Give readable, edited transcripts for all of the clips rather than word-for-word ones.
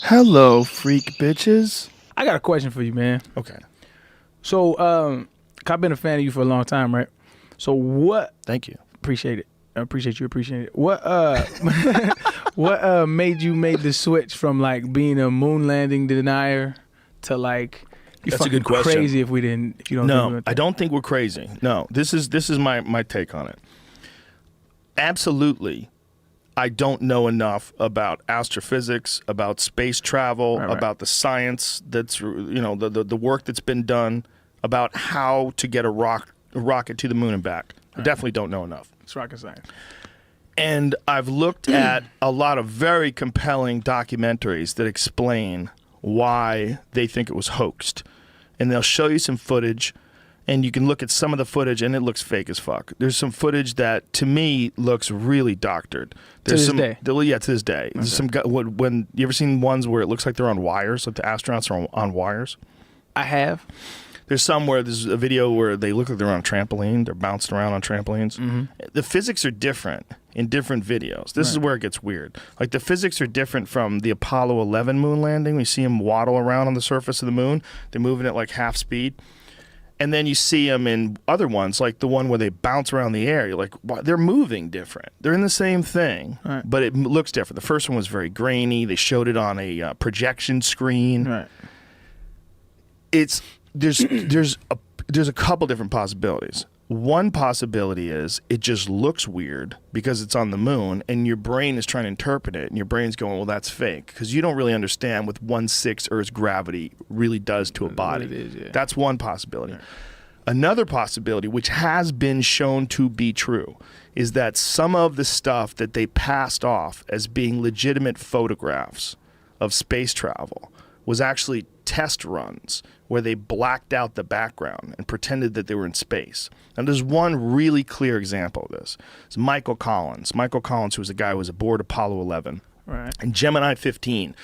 Hello, freak bitches. I got a question for you, man. Okay. So, I've been a fan of you for a long time, right? So what? Thank you. Appreciate it. I appreciate you. Appreciate it. What? What made you make the switch from like being a moon landing denier to like? That's a good question. Crazy if you don't. think we No, went I there. don't think we're crazy. No, this is my take on it. Absolutely, I don't know enough about astrophysics, about space travel, Right. about the science that's the work that's been done, about how to get a rocket to the moon and back. I definitely don't know enough. It's rocket science. And I've looked at a lot of very compelling documentaries that explain why they think it was hoaxed. And they'll show you some footage, and you can look at some of the footage, and it looks fake as fuck. There's some footage that, to me, looks really doctored. There's To this day? Yeah, to this day. There's some when you ever seen ones where it looks like they're on wires, like the astronauts are on wires? I have. There's some where there's a video where they look like they're on a trampoline. They're bouncing around on trampolines. Mm-hmm. The physics are different in different videos. This is where it gets weird. Like the physics are different from the Apollo 11 moon landing. We see them waddle around on the surface of the moon. They're moving at like half speed. And then you see them in other ones, like the one where they bounce around the air. You're like, wow, they're moving different. They're in the same thing, but it looks different. The first one was very grainy. They showed it on a projection screen. Right. There's a couple different possibilities. One possibility is it just looks weird because it's on the moon and your brain is trying to interpret it and your brain's going, well, that's fake, because you don't really understand what 1/6 Earth's gravity really does to a body. It is, yeah. That's one possibility. Another possibility, which has been shown to be true, is that some of the stuff that they passed off as being legitimate photographs of space travel was actually test runs where they blacked out the background and pretended that they were in space. And there's one really clear example of this. It's Michael Collins. Michael Collins, who was a guy who was aboard Apollo 11. Right. And Gemini 15,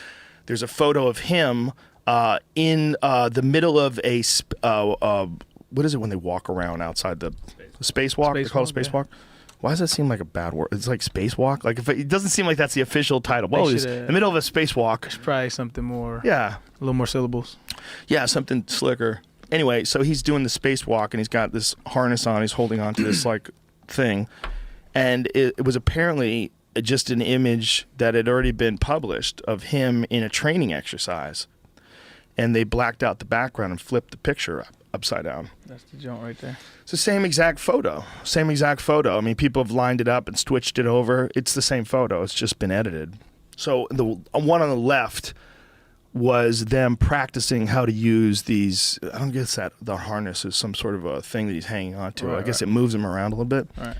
there's a photo of him in the middle of a, what is it when they walk around outside the spacewalk? They call it spacewalk? Yeah. Why does that seem like a bad word? It's like spacewalk. Like if it doesn't seem like that's the official title. Well, he's in the middle of a spacewalk. It's probably something more. Yeah. A little more syllables. Yeah, something slicker. Anyway, so he's doing the spacewalk and he's got this harness on. He's holding on to this like thing, and it was apparently just an image that had already been published of him in a training exercise, and they blacked out the background and flipped the picture upside down. That's the joint right there. It's the same exact photo. Same exact photo. I mean, people have lined it up and switched it over. It's the same photo. It's just been edited. So the one on the left was them practicing how to use these. I don't guess that the harness is some sort of a thing that he's hanging on to. I guess it moves him around a little bit. Right.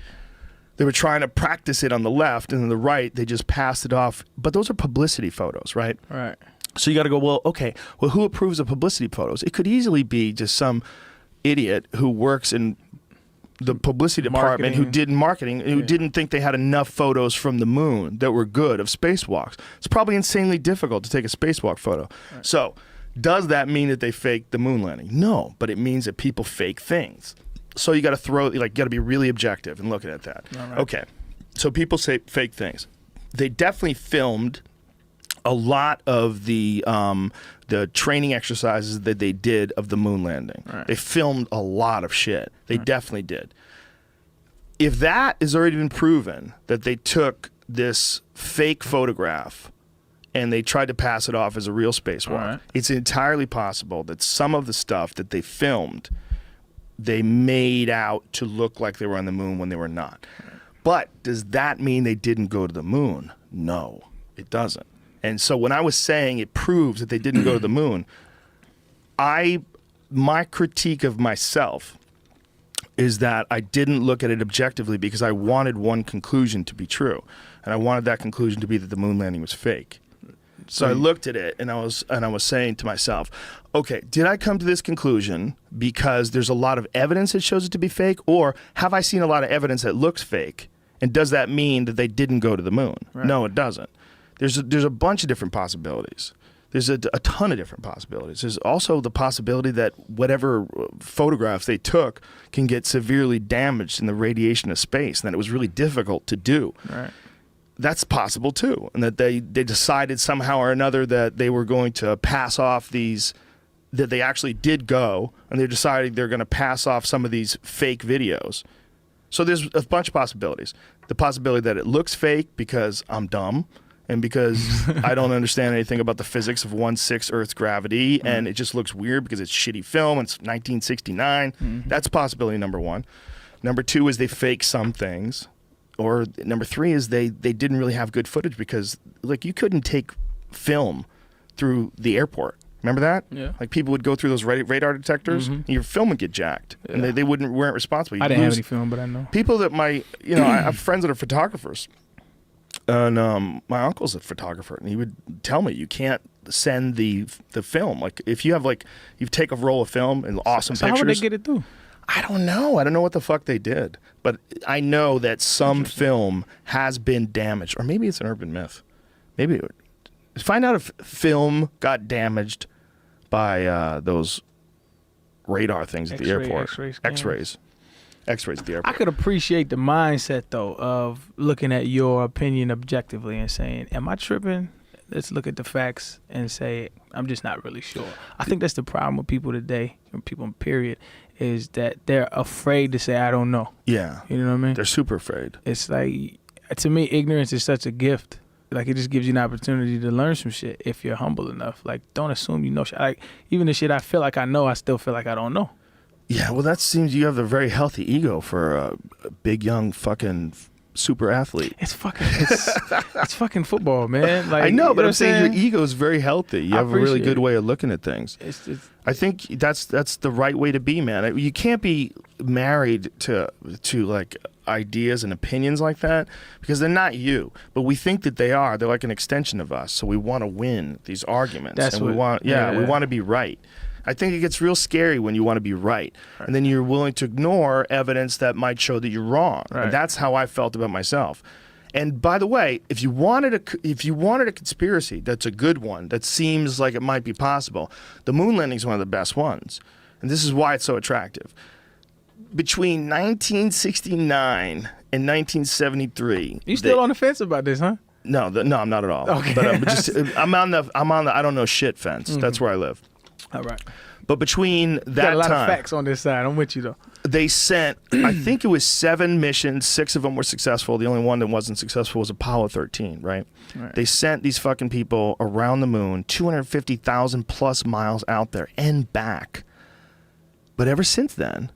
They were trying to practice it on the left, and on the right, they just passed it off. But those are publicity photos, right? Right. So you got to go, well, okay, well, who approves of publicity photos? It could easily be just some idiot who works in the publicity department who did marketing, who didn't think they had enough photos from the moon that were good of spacewalks. It's probably insanely difficult to take a spacewalk photo. Right. So does that mean that they faked the moon landing? No, but it means that people fake things. So you got to got to be really objective and looking at that. Right. Okay, so people say fake things. They definitely filmed a lot of the training exercises that they did of the moon landing. Right. They filmed a lot of shit. They definitely did. If that has already been proven, that they took this fake photograph and they tried to pass it off as a real spacewalk, it's entirely possible that some of the stuff that they filmed, they made out to look like they were on the moon when they were not. Right. But does that mean they didn't go to the moon? No, it doesn't. And so when I was saying it proves that they didn't go to the moon, my critique of myself is that I didn't look at it objectively because I wanted one conclusion to be true. And I wanted that conclusion to be that the moon landing was fake. So I looked at it and I was saying to myself, okay, did I come to this conclusion because there's a lot of evidence that shows it to be fake, or have I seen a lot of evidence that looks fake? And does that mean that they didn't go to the moon? Right. No, it doesn't. There's a bunch of different possibilities. There's a ton of different possibilities. There's also the possibility that whatever photographs they took can get severely damaged in the radiation of space, and that it was really difficult to do. Right. that's possible too, and that they decided somehow or another that they were going to pass off these, that they actually did go, and they're deciding they're going to pass off some of these fake videos. So there's a bunch of possibilities. The possibility that it looks fake because I'm dumb and because I don't understand anything about the physics of 1/6 Earth's gravity, and it just looks weird because it's shitty film. It's 1969. That's possibility number one. Number two is they fake some things. Or number three is they didn't really have good footage because, like, you couldn't take film through the airport. Remember that? Yeah. Like, people would go through those radar detectors, and your film would get jacked, and they weren't responsible. I didn't have any film, but I know people that I have friends that are photographers, and my uncle's a photographer, and he would tell me you can't send the film. Like, if you have you take a roll of film and awesome so pictures. How would they get it through? I don't know. I don't know what the fuck they did, but I know that some film has been damaged, or maybe it's an urban myth. Maybe find out if film got damaged by those radar things at the airport. X-rays at the airport. I could appreciate the mindset though of looking at your opinion objectively and saying, "Am I tripping? Let's look at the facts and say I'm just not really sure." I think that's the problem with people today, and people period, is that they're afraid to say I don't know. Yeah. You know what I mean? They're super afraid. It's like, to me, ignorance is such a gift. Like, it just gives you an opportunity to learn some shit if you're humble enough. Like, don't assume you know shit. Like, even the shit I feel like I know, I still feel like I don't know. Yeah, well, that seems you have a very healthy ego for a big, young, fucking super athlete. It's fucking football, man. Like, I know, but I'm saying saying your ego is very healthy. You have a really good way of looking at things. It's I think that's the right way to be, man. You can't be married to like ideas and opinions like that because they're not you, but we think that they are. They're like an extension of us, so we want to win these arguments. That's and what, we want, we want to be right. I think it gets real scary when you want to be right, and then you're willing to ignore evidence that might show that you're wrong. Right. And that's how I felt about myself. And by the way, if you wanted a conspiracy that's a good one, that seems like it might be possible, the moon landing is one of the best ones. And this is why it's so attractive. Between 1969 and 1973. You still on the fence about this, huh? No, I'm not at all. Okay. But I'm on the I don't know shit fence. That's where I live. All right. But between that Got a lot time, of facts on this side. I'm with you though. they sent, I think it was 7 missions. 6 of them were successful. The only one that wasn't successful was Apollo 13, right? They sent these fucking people around the moon, 250,000 plus miles out there and back. But ever since then,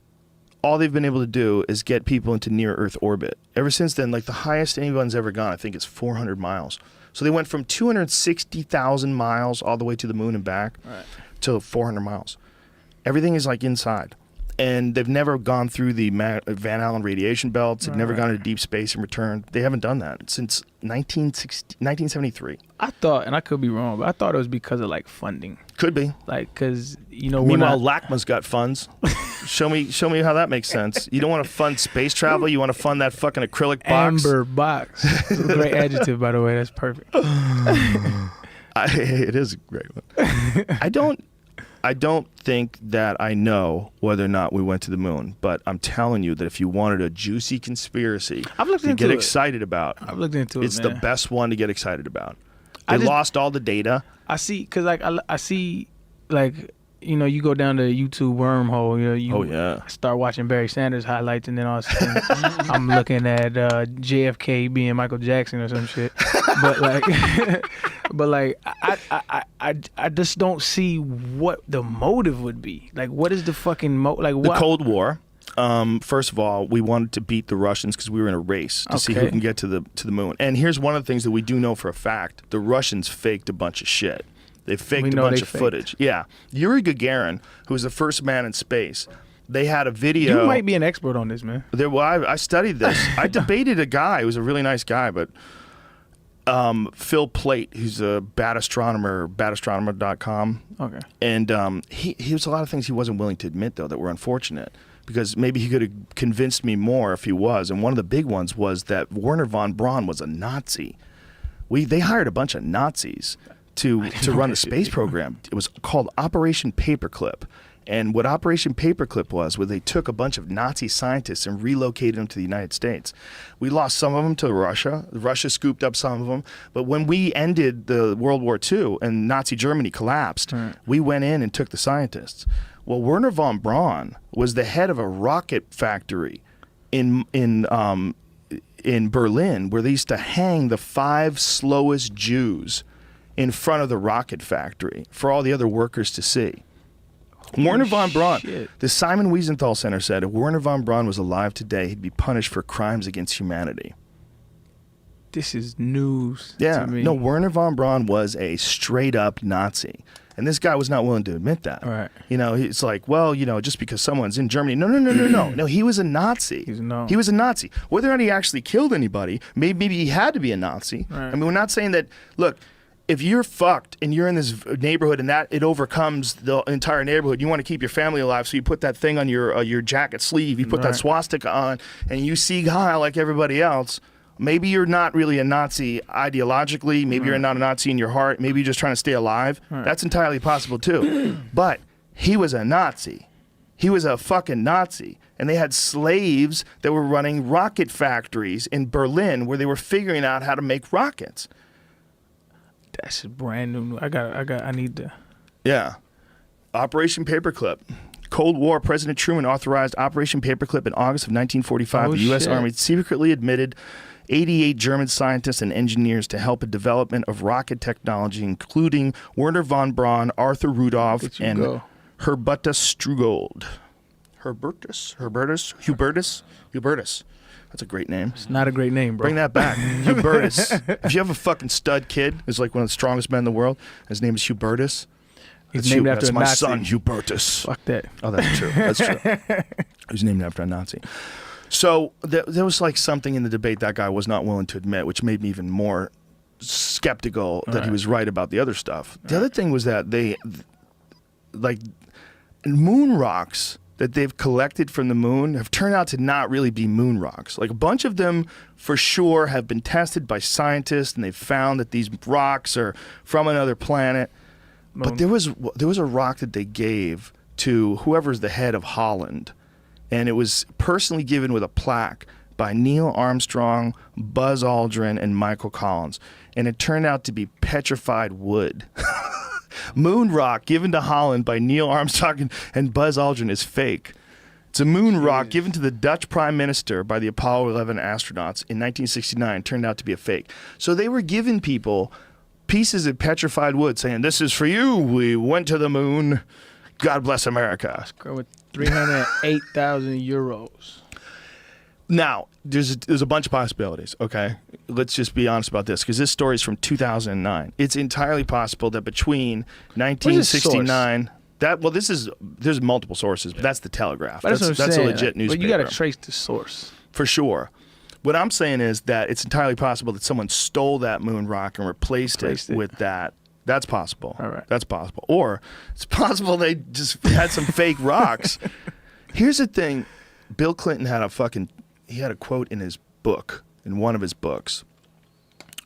all they've been able to do is get people into near Earth orbit. Ever since then, like the highest anyone's ever gone, I think it's 400 miles. So they went from 260,000 miles all the way to the moon and back to 400 miles. Everything is like inside. And they've never gone through the Van Allen radiation belts. They've never gone to deep space and returned. They haven't done that since 1973. I thought, and I could be wrong, but I thought it was because of like funding. Could be. Like, because, you know, meanwhile, LACMA's got funds. Show me how that makes sense. You don't want to fund space travel. You want to fund that fucking acrylic box. Amber box. Great adjective, by the way. That's perfect. It is a great one. I don't think that I know whether or not we went to the moon, but I'm telling you that if you wanted a juicy conspiracy to get excited about, I've looked into it. It's man. the best one to get excited about. They lost all the data. I see, because like I see, like, you know, you go down the YouTube wormhole. You know, start watching Barry Sanders highlights, and then all of a sudden I'm looking at JFK being Michael Jackson or some shit. But like, I just don't see what the motive would be. Like, what is the fucking like? What? The Cold War. First of all, we wanted to beat the Russians because we were in a race to see who can get to the moon. And here's one of the things that we do know for a fact: the Russians faked a bunch of shit. They faked a bunch of footage. Yeah, Yuri Gagarin, who was the first man in space, they had a video. You might be an expert on this, man. I studied this. I debated a guy who was a really nice guy, but Phil Plait, who's a bad astronomer, badastronomer.com. Okay. And he was a lot of things he wasn't willing to admit, though, that were unfortunate. Because maybe he could have convinced me more if he was. And one of the big ones was that Werner von Braun was a Nazi. They hired a bunch of Nazis to run the space program. It was called Operation Paperclip. And what Operation Paperclip was they took a bunch of Nazi scientists and relocated them to the United States. We lost some of them to Russia. Russia scooped up some of them. But when we ended the World War II and Nazi Germany collapsed, we went in and took the scientists. Well, Werner von Braun was the head of a rocket factory in Berlin, where they used to hang the 5 slowest Jews in front of the rocket factory for all the other workers to see. Werner von Braun, the Simon Wiesenthal Center said, if Werner von Braun was alive today, he'd be punished for crimes against humanity. This is news to me. No, Werner von Braun was a straight-up Nazi. And this guy was not willing to admit that. Right. You know, it's like, well, you know, just because someone's in Germany. No, he was a Nazi. He was a Nazi. Whether or not he actually killed anybody, maybe he had to be a Nazi. Right. I mean, we're not saying that, look, if you're fucked and you're in this neighborhood and that it overcomes the entire neighborhood, you want to keep your family alive, so you put that thing on your jacket sleeve, you put that swastika on, and you see Heil like everybody else. Maybe you're not really a Nazi ideologically. Maybe you're not a Nazi in your heart. Maybe you're just trying to stay alive. That's entirely possible too. But he was a Nazi. He was a fucking Nazi. And they had slaves that were running rocket factories in Berlin where they were figuring out how to make rockets. That's brand new. I need to. Yeah. Operation Paperclip. Cold War, President Truman authorized Operation Paperclip in August of 1945. The U.S. Army secretly admitted 88 German scientists and engineers to help in development of rocket technology, including Werner von Braun, Arthur Rudolph, and Hubertus Strugold. Hubertus. That's a great name. It's not a great name, bro. Bring that back. Hubertus. If you have a fucking stud kid who's like one of the strongest men in the world, his name is Hubertus. He's named after a Nazi. That's my son, Hubertus. Fuck that. Oh, that's true. That's true. He's named after a Nazi. So there was like something in the debate that guy was not willing to admit, which made me even more skeptical that he was right about the other stuff. The other thing was that they, like, moon rocks that they've collected from the moon have turned out to not really be moon rocks. Like, a bunch of them for sure have been tested by scientists, and they've found that these rocks are from another planet. But there was a rock that they gave to whoever's the head of Holland, and it was personally given with a plaque by Neil Armstrong, Buzz Aldrin, and Michael Collins. And it turned out to be petrified wood. Moon rock given to Holland by Neil Armstrong and Buzz Aldrin is fake. It's a moon rock given to the Dutch Prime Minister by the Apollo 11 astronauts in 1969. Turned out to be a fake. So they were giving people pieces of petrified wood saying, this is for you. We went to the moon. God bless America. With 308,000 euros. Now, there's a bunch of possibilities, okay? Let's just be honest about this, because this story is from 2009. It's entirely possible that between 1969... there's multiple sources, but that's the Telegraph. That's a legit newspaper. But you got to trace the source. For sure. What I'm saying is that it's entirely possible that someone stole that moon rock and replaced it with that. That's possible. All right. That's possible. Or it's possible they just had some fake rocks. Here's the thing. Bill Clinton had a quote in his book, in one of his books.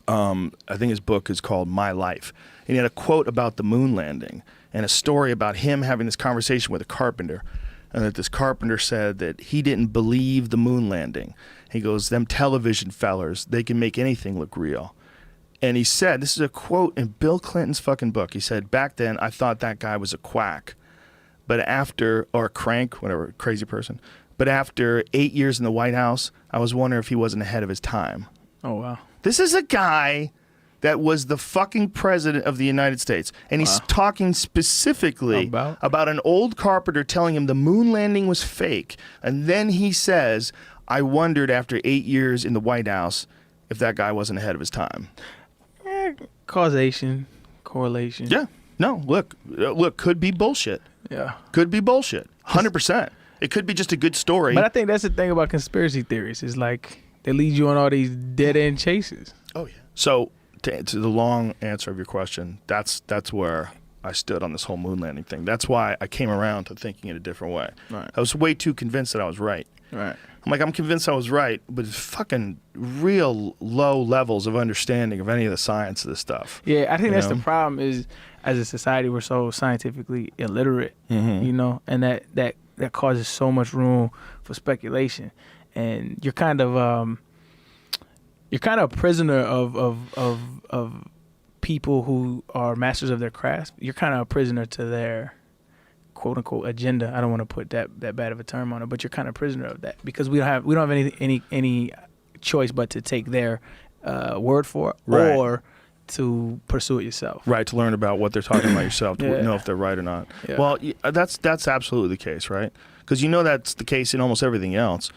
I think his book is called My Life. And he had a quote about the moon landing and a story about him having this conversation with a carpenter. And that this carpenter said that he didn't believe the moon landing. He goes, them television fellers, they can make anything look real. And he said, this is a quote in Bill Clinton's fucking book. He said, back then I thought that guy was a quack. But or a crank, whatever, crazy person. But after 8 years in the White House, I was wondering if he wasn't ahead of his time. Oh, wow. This is a guy that was the fucking president of the United States. And he's talking specifically about an old carpenter telling him the moon landing was fake. And then he says, I wondered after 8 years in the White House if that guy wasn't ahead of his time. Causation, correlation. Yeah. No, look, could be bullshit. Yeah. Could be bullshit. 100%. It could be just a good story. But I think that's the thing about conspiracy theories. Is like they lead you on all these dead-end chases. Oh, yeah. So to the long answer of your question, that's where I stood on this whole moon landing thing. That's why I came around to thinking it a different way. Right. I was way too convinced that I was right. Right. I'm like, I'm convinced I was right, but it's fucking real low levels of understanding of any of the science of this stuff. Yeah, I think that's the problem is, as a society, we're so scientifically illiterate, you know, and that causes so much room for speculation. And you're kind of a prisoner of people who are masters of their craft. You're kind of a prisoner to their quote unquote agenda. I don't want to put that bad of a term on it, but you're kind of a prisoner of that because we don't have any choice but to take their word for it or to pursue it yourself. Right, to learn about what they're talking about yourself, to know if they're right or not. Yeah. Well, that's absolutely the case, right? Because you know that's the case in almost everything else.